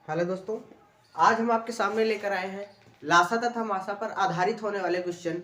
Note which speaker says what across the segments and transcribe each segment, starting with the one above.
Speaker 1: Hello दोस्तों, आज हम आपके सामने लेकर आए हैं लासा तथा मासा पर आधारित होने वाले क्वेश्चन,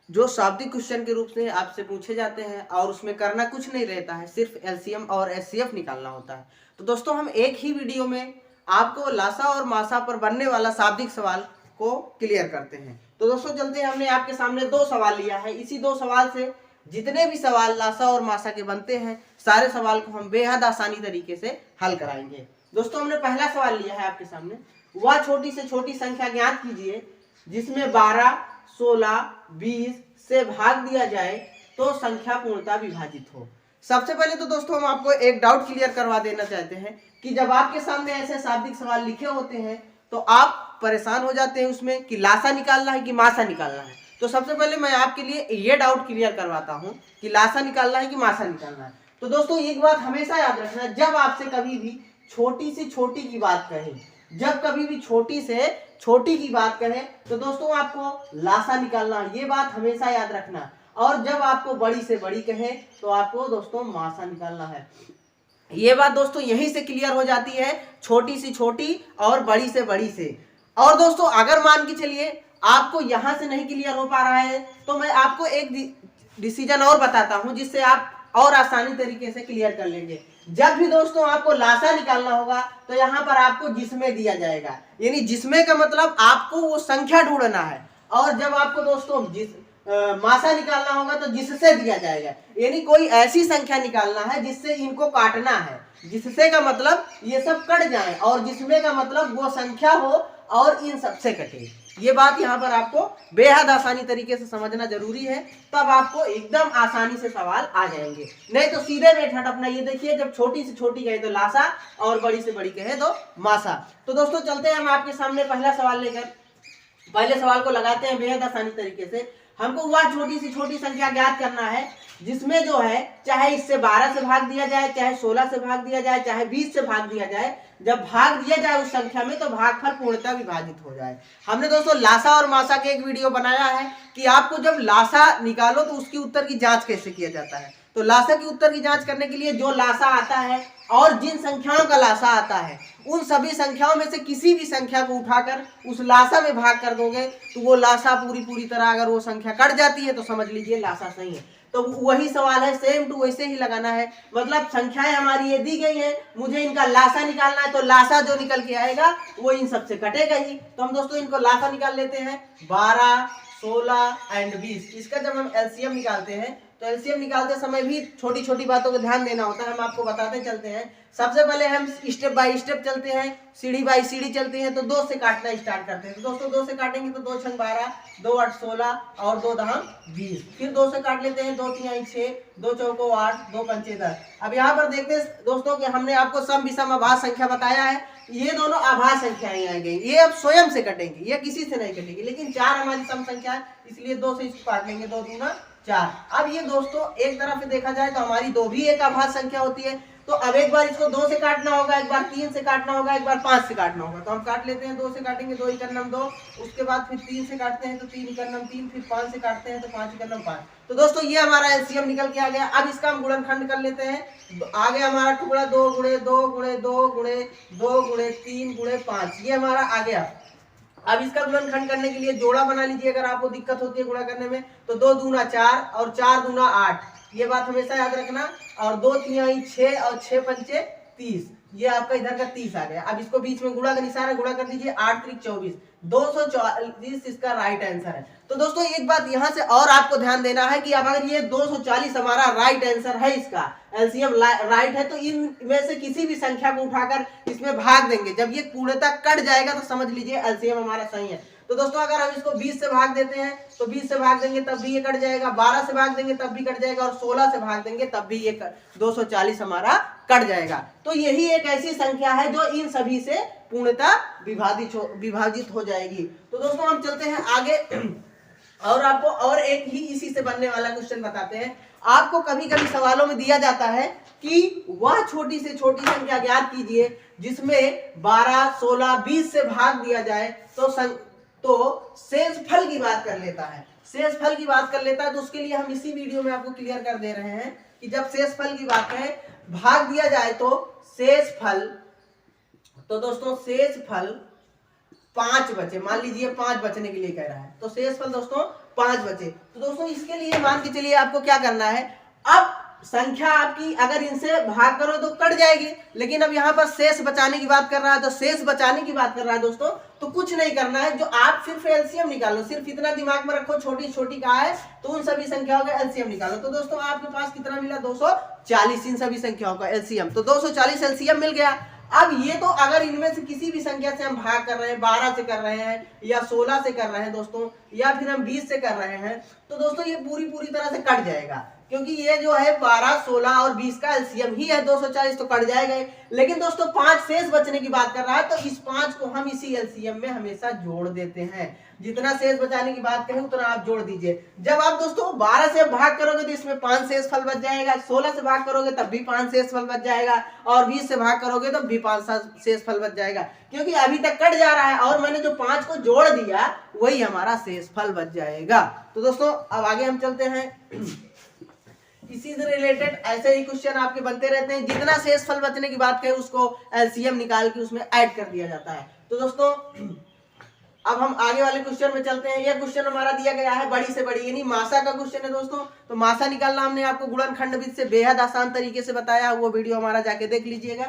Speaker 1: जो शाब्दिक क्वेश्चन के रूप से आपसे पूछे जाते हैं और उसमें करना कुछ नहीं रहता है, सिर्फ एलसीएम और एचसीएफ निकालना होता है। तो दोस्तों, हम एक ही वीडियो में आपको लासा और मासा पर बनने वाला शाब्दिक सवाल को क्लियर करते हैं। तो दोस्तों चलते हैं, हमने आपके सामने दो सवाल लिया है। इसी दो सवाल से जितने भी सवाल लासा और मासा के बनते हैं, सारे सवाल को हम बेहद आसानी तरीके से हल कराएंगे। दोस्तों, हमने पहला सवाल लिया है आपके सामने, वह छोटी से छोटी संख्या ज्ञात कीजिए जिसमें 12, 16, 20 से भाग दिया जाए तो संख्या पूर्णतः विभाजित हो। सबसे पहले तो दोस्तों हम आपको एक डाउट क्लियर करवा देना चाहते हैं कि जब आपके सामने ऐसे शाब्दिक सवाल लिखे होते हैं तो आप परेशान हो जाते हैं उसमें कि लासा निकालना है कि मासा निकालना है। तो सबसे पहले मैं आपके लिए ये डाउट क्लियर करवाता हूं कि लासा निकालना है कि मासा निकालना है। तो दोस्तों एक बात हमेशा याद रखना, जब आपसे कभी भी छोटी से छोटी की बात कहें, जब कभी भी छोटी से छोटी की बात करें तो दोस्तों आपको लासा निकालना, ये बात हमेशा याद रखना। और जब आपको बड़ी से बड़ी कहे तो आपको दोस्तों मासा निकालना है। ये बात दोस्तों यहीं से क्लियर हो जाती है, छोटी से छोटी और बड़ी से बड़ी से। और दोस्तों अगर मान के चलिए आपको यहां से नहीं क्लियर हो पा रहा है तो मैं आपको एक डिसीजन और बताता हूं जिससे आप और आसानी तरीके से क्लियर कर लेंगे। जब भी दोस्तों आपको लासा निकालना होगा तो यहाँ पर आपको जिसमें दिया जाएगा, यानी जिसमें का मतलब आपको वो संख्या ढूंढना है। और जब आपको दोस्तों मासा निकालना होगा तो जिससे दिया जाएगा, यानी कोई ऐसी संख्या निकालना है जिससे इनको काटना है। जिससे का मतलब ये सब कट जाए और जिसमें का मतलब वो संख्या हो और इन सबसे कटे। ये बात यहाँ पर आपको बेहद आसानी तरीके से समझना जरूरी है, तब आपको एकदम आसानी से सवाल आ जाएंगे। नहीं तो सीधे मेथड अपना ये देखिए, जब छोटी से छोटी कहे तो लासा और बड़ी से बड़ी कहे तो मासा। तो दोस्तों चलते हैं हम आपके सामने पहला सवाल लेकर, पहले सवाल को लगाते हैं बेहद आसानी तरीके से। हमको वह छोटी से छोटी संख्या ज्ञात करना है जिसमें जो है चाहे इससे 12 से भाग दिया जाए, चाहे 16 से भाग दिया जाए, चाहे 20 से भाग दिया जाए, जब भाग दिया जाए उस संख्या में तो भागफल पूर्णतः विभाजित हो जाए। हमने दोस्तों लासा और मासा के एक वीडियो बनाया है कि आपको जब लासा निकालो तो उसकी उत्तर की जांच कैसे किया जाता है। तो लासा की उत्तर की जांच करने के लिए जो लासा आता है और जिन संख्याओं का लासा आता है उन सभी संख्याओं में से किसी भी संख्या को उठाकर उस लासा में भाग कर दोगे तो वो लासा पूरी तरह अगर वो संख्या कट जाती है तो समझ लीजिए लासा सही है। तो वही सवाल है, सेम टू वैसे ही लगाना है। मतलब संख्याएं हमारी ये दी गई है, मुझे इनका लासा निकालना है तो लासा जो निकल के आएगा वो इन सबसे कटेगा ही। तो हम दोस्तों इनको लासा निकाल लेते हैं, 12, 16 एंड 20। इसका जब हम एलसीएम निकालते हैं तो एलसीएम निकालते समय भी छोटी छोटी बातों को ध्यान देना होता है, हम आपको बताते चलते हैं। सबसे पहले हम स्टेप बाय स्टेप चलते हैं, सीढ़ी बाय सीढ़ी चलते हैं। तो 2 से काटना स्टार्ट करते हैं। तो दोस्तों 2 से काटेंगे तो 2 छंग 12, 2 8 16 और 2 दहम 20। फिर 2 से काट लेते हैं, 2 3 6, 2 चौको 8, 2 पंचे 10। अब यहाँ पर देखते हैं दोस्तों कि हमने आपको सम विषम अभाज्य संख्या बताया है, ये दोनों अभाज्य संख्याएं आ गई, ये अब स्वयं से कटेंगी, ये किसी से नहीं कटेगी। लेकिन 4 हमारी सम संख्या है इसलिए 2 से इसको काट लेंगे, 2 दूना 4। अब ये दोस्तों एक तरफ से देखा जाए तो हमारी 2 भी एक अभाज्य संख्या होती है। तो अब एक बार इसको 2 से काटना होगा, एक बार 3 से काटना होगा, एक बार 5 से काटना होगा। तो हम काट लेते हैं, 2 से काटेंगे 2 इकन्नम 2, उसके बाद फिर 3 से काटते हैं तो 3 इकन्नम 3, फिर 5 से काटते हैं तो 5 इकन्नम 5। तो दोस्तों ये हमारा एलसीएम निकल के आ गया। अब इसका हम गुणनखंड कर लेते हैं। आ गया हमारा टुकड़ा 2 गुणे 2 गुणे 2 गुणे 2 गुणे 3 गुणे 5, ये हमारा आ गया। अब इसका गुणनखंड करने के लिए जोड़ा बना लीजिए, अगर आपको दिक्कत होती है गुणा करने में। तो 2 दूना 4 और 4 दूना 8, ये बात हमेशा याद रखना। और 2 तिहाई 6 और 6 पंचे 30, ये आपका इधर का 30 आ गया। अब इसको बीच में गुणा का निशान है, गुणा कर दीजिए, 8 त्रिक 24, 240 इसका राइट आंसर है। तो दोस्तों एक बात यहाँ से और आपको ध्यान देना है कि अब अगर ये 240 हमारा राइट आंसर है, इसका एलसीएम राइट है, तो इनमें से किसी भी संख्या को उठाकर इसमें भाग देंगे। जब ये पूर्णतः कट जाएगा तो समझ लीजिए एलसीएम हमारा सही है। तो दोस्तों अगर हम इसको 20 से भाग देते हैं तो 20 से भाग देंगे तब भी ये कट जाएगा, 12 से भाग देंगे तब भी कट जाएगा, और 16 से भाग देंगे तब भी ये 240 हमारा कट जाएगा। तो यही एक ऐसी संख्या है जो इन सभी से पूर्णतः विभाजित हो जाएगी। तो दोस्तों हम चलते हैं आगे और आपको और एक ही इसी से बनने वाला क्वेश्चन बताते हैं। आपको कभी कभी सवालों में दिया जाता है कि वह छोटी से छोटी संख्या ज्ञात कीजिए जिसमें 12, 16, 20 से भाग दिया जाए तो शेष फल की बात कर लेता है। शेष फल की बात कर लेता है तो उसके लिए हम इसी वीडियो में आपको क्लियर कर दे रहे हैं कि जब शेष फल की बात है, भाग दिया जाए तो शेष फल तो दोस्तों शेष फल 5 बचे, मान लीजिए 5 बचने के लिए कह रहा है, तो शेष फल दोस्तों 5 बचे। तो दोस्तों इसके लिए मान के चलिए आपको क्या करना है, अब संख्या आपकी अगर इनसे भाग करो तो कट जाएगी, लेकिन अब यहाँ पर शेष बचाने की बात कर रहा है, तो शेष बचाने की बात कर रहा है दोस्तों, तो कुछ नहीं करना है, जो आप सिर्फ एलसीएम निकालो, सिर्फ इतना दिमाग में रखो, छोटी छोटी का है तो उन सभी संख्याओं का एलसीएम निकालो। तो दोस्तों आपके पास कितना मिला, 240, इन सभी संख्याओं का एलसीएम, तो 240 एलसीएम मिल गया। अब ये तो अगर इनमें से किसी भी संख्या से हम भाग कर रहे हैं, 12 से कर रहे हैं या 16 से कर रहे हैं दोस्तों, या फिर हम 20 से कर रहे हैं, तो दोस्तों ये पूरी तरह से कट जाएगा, क्योंकि ये जो है 12, 16 और 20 का एलसीएम ही है 240, तो कट जाएगा। लेकिन दोस्तों 5 शेष बचने की बात कर रहा है, तो इस 5 को हम इसी एलसीएम में हमेशा जोड़ देते हैं। जितना शेष बचाने की बात करें उतना आप जोड़ दीजिए। जब आप दोस्तों 12 से भाग करोगे तो इसमें 5 शेष फल बच जाएगा, 16 से भाग करोगे तब भी 5 शेष फल बच जाएगा, और 20 से भाग करोगे तब भी 5 शेष फल बच जाएगा, क्योंकि अभी तक कट जा रहा है और मैंने जो 5 को जोड़ दिया वही हमारा शेष फल बच जाएगा। तो दोस्तों अब आगे हम चलते हैं। इसी से रिलेटेड ऐसे ही क्वेश्चन आपके बनते रहते हैं, जितना शेष फल बचने की बात करें उसको एलसीएम निकाल के उसमें ऐड कर दिया जाता है। तो दोस्तों अब हम आगे वाले क्वेश्चन में चलते हैं। यह क्वेश्चन हमारा दिया गया है बड़ी से बड़ी यानी मासा का क्वेश्चन है दोस्तों। तो मासा निकालना हमने आपको गुणनखंड से बेहद आसान तरीके से बताया, वो वीडियो हमारा जाके देख लीजिएगा,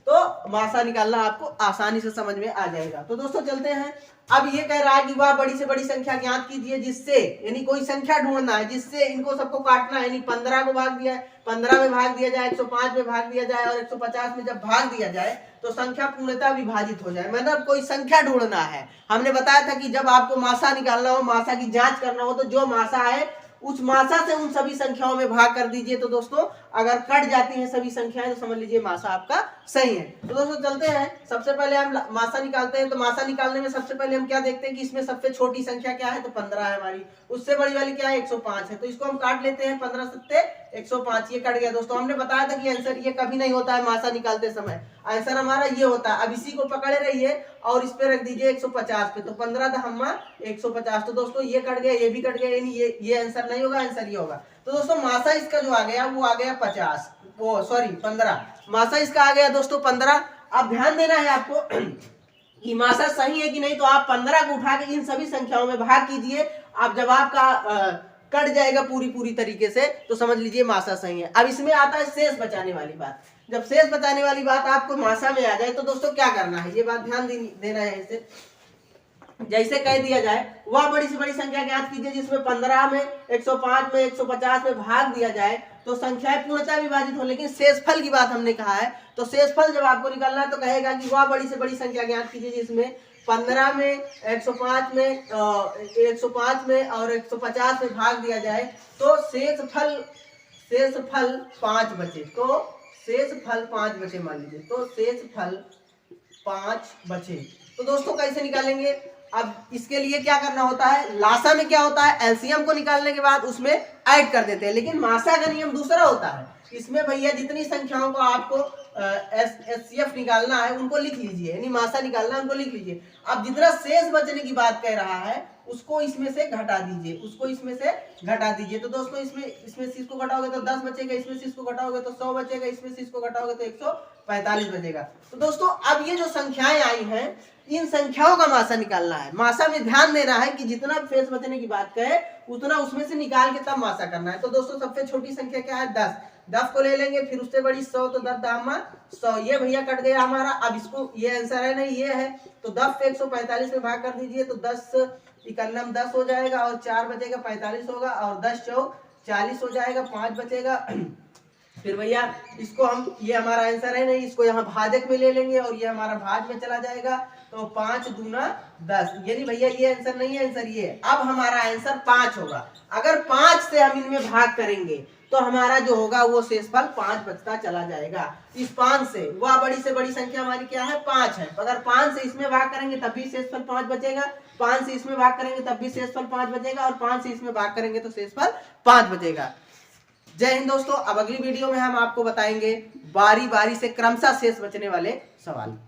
Speaker 1: तो मासा निकालना आपको आसानी से समझ में आ जाएगा। तो दोस्तों चलते हैं। अब ये कह रहा है कि वह बड़ी से बड़ी संख्या ज्ञात कीजिए जिससे, यानी कोई संख्या ढूंढना है जिससे इनको सबको काटना है, यानी 15 को भाग दिया है, 15 में भाग दिया जाए, 105 में भाग दिया जाए और 150 में जब भाग दिया जाए तो संख्या पूर्णतः विभाजित हो जाए। मतलब कोई संख्या ढूंढना है। हमने बताया था कि जब आपको मासा निकालना हो, मासा की जांच करना हो, तो जो मासा है उस मासा से उन सभी संख्याओं में भाग कर दीजिए। तो दोस्तों अगर कट जाती हैं सभी संख्याएं तो समझ लीजिए मासा आपका सही है। तो दोस्तों चलते हैं, सबसे पहले हम मासा निकालते हैं। तो मासा निकालने में सबसे पहले हम क्या देखते हैं कि इसमें सबसे छोटी संख्या क्या है, तो 15 है हमारी, उससे बड़ी वाली क्या है 105 है, तो इसको हम काट लेते हैं। 15 सत्ते 105, ये कट गया। दोस्तों हमने बताया था कि आंसर ये कभी नहीं होता है मासा निकालते समय, आंसर हमारा ये होता है। अब इसी को पकड़े रहिए और इस पे रख दीजिए 150 पे, तो 15 दहम्मा 150। तो दोस्तों ये कट गया, ये भी कट गया, यानी ये आंसर नहीं होगा, आंसर ये होगा। तो दोस्तों मासा इसका जो आ गया वो आ गया 50, वो सॉरी 15, मासा इसका आ गया दोस्तों 15। अब ध्यान देना है आपको कि मासा सही है कि नहीं, तो आप 15 को उठा के इन सभी संख्याओं में भाग कीजिए। अब जब आपका कट जाएगा पूरी तरीके से तो समझ लीजिए मासा सही है। अब इसमें आता है शेष बचाने वाली बात। जब शेष बचाने वाली बात आपको मासा में आ जाए तो दोस्तों क्या करना है, ये बात ध्यान देना है। इसे जैसे कह दिया जाए वह बड़ी से बड़ी संख्या ज्ञात कीजिए जिसमें 15 में 105 में 150 में भाग दिया जाए तो संख्याएं पूर्णतः विभाजित हो। लेकिन शेषफल की बात हमने कहा है, तो शेषफल जब आपको निकालना है तो कहेगा कि वह बड़ी से बड़ी संख्या ज्ञात कीजिए जिसमें 15 में 105 में 105 में और 150 में भाग दिया जाए तो शेषफल 5 बचे। तो शेषफल 5 बचे मान लीजिए, तो शेषफल 5 बचे। तो दोस्तों कैसे निकालेंगे, अब इसके लिए क्या करना होता है, लासा में क्या होता है एलसीएम को निकालने के बाद उसमें ऐड कर देते हैं, लेकिन मासा का नियम दूसरा होता है। इसमें भैया जितनी संख्याओं को आपको एचसीएफ निकालना है उनको लिख लीजिए, यानी मासा निकालना है उनको लिख लीजिए। अब जितना शेष बचने की बात कह रहा है उसको इसमें से घटा दीजिए, उसको इसमें से घटा दीजिए। तो दोस्तों इसमें से इसको घटाओगे तो 10 बचेगा, इसमें से इसको घटाओगे तो 100 बचेगा, इसमें से इसको घटाओगे तो 145 बचेगा। तो दोस्तों अब ये जो संख्याएं आई हैं इन संख्याओं का मासा निकालना है। मासा में ध्यान देना है कि जितना शेष बचने की बात कहे उतना उसमें से निकाल के तब मासा करना है। तो दोस्तों सबसे छोटी संख्या क्या है 10 को ले लेंगे, फिर उससे बड़ी 100, तो 10 दामा 100, ये भैया कट गया हमारा। अब इसको ये आंसर है नहीं ये है, तो 10 से 145 में भाग कर दीजिए, तो 10 इकन्नम 10 हो जाएगा और 4 बचेगा 45 होगा और 10 चौक 40 हो जाएगा, 5 बचेगा। फिर भैया इसको हम, ये हमारा आंसर है नहीं, इसको यहाँ भाजक में ले लेंगे और ये हमारा भाज में चला जाएगा, तो 5 दूना 10, यानी भैया ये आंसर नहीं है, आंसर ये। अब हमारा आंसर 5 होगा। अगर 5 से हम इनमें भाग करेंगे तो हमारा जो होगा वो शेषफल 5 बचता चला जाएगा। इस 5 से वह बड़ी से बड़ी संख्या हमारी क्या है 5 है, तो अगर 5 से इसमें भाग करेंगे तब भी शेषफल 5 बचेगा, 5 से इसमें भाग करेंगे तब भी शेषफल 5 बचेगा और 5 से इसमें भाग करेंगे तो शेषफल 5 बचेगा। जय हिंद दोस्तों। अब अगली वीडियो में हम आपको बताएंगे बारी बारी से क्रमशः शेष बचने वाले सवाल।